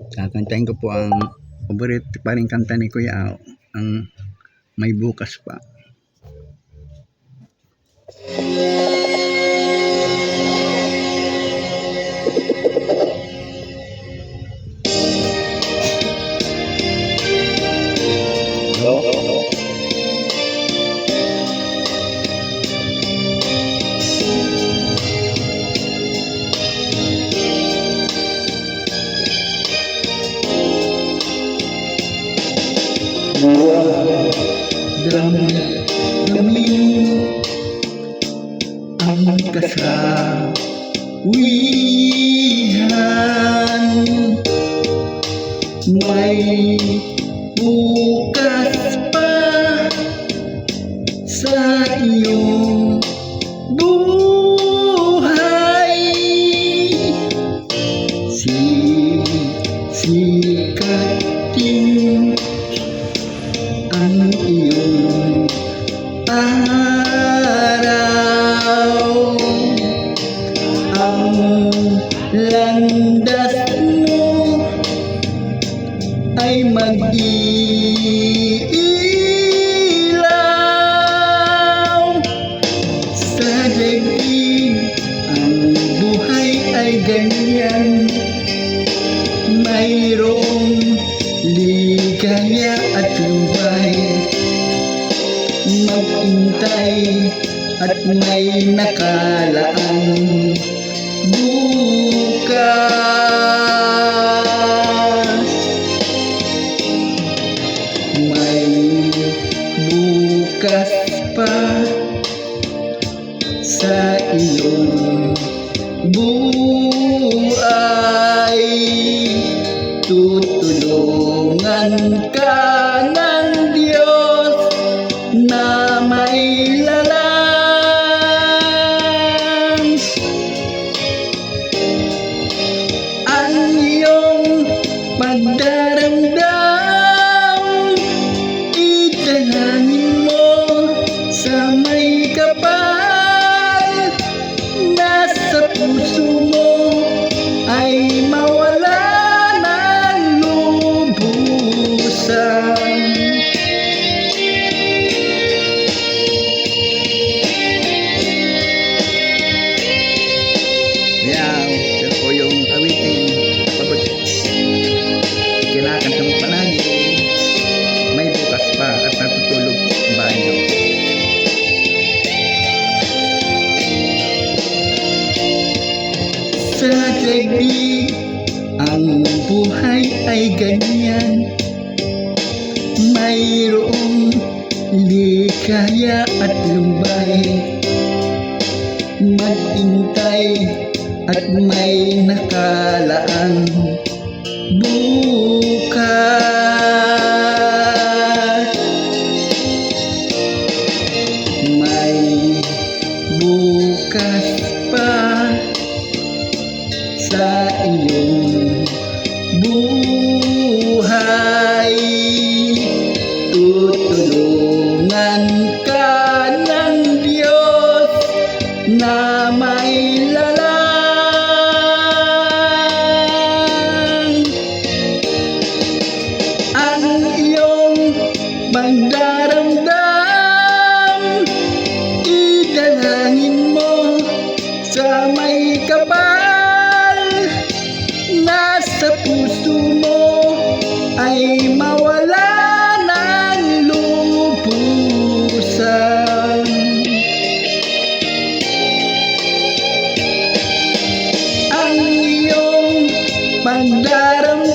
Kakantahin ko po ang paborito pa rin kanta ni Kuya Ao, ang May Bukas Pa. Dami ang kasawihan, may bukas pa sa iyong buhay. Sikatin ang iyong araw, ang landas mo ay mag-iilaw sa daigdig. Ang buhay ay ganyan, mayroong ligaya at lumbay. Maghintay at may nakalaang bukas. May bukas pa sa iyong buhay. Tutulungan ka ng Diyos na may lalang. Ang iyong pagdaramdam, idalangin mo sa may kapal. Nasa puso mo ay mawala ng lubusan. Pero po yung awitin, kinakanta mo palagi, may bukas pa at natutulog ba nyo? Sa daigdig, ang buhay ay ganyan, mayroong ligaya at lumbay. Maghintay at may nakalaang bukas. May bukas pa sa iyong buhay. Tutulungan ka ng Diyos na may lalang. Ang iyong pagdaramdam, idalangin mo sa may kapal. Nasa puso mo ay mawala ng lubusan. Ang iyong pagdaramdam,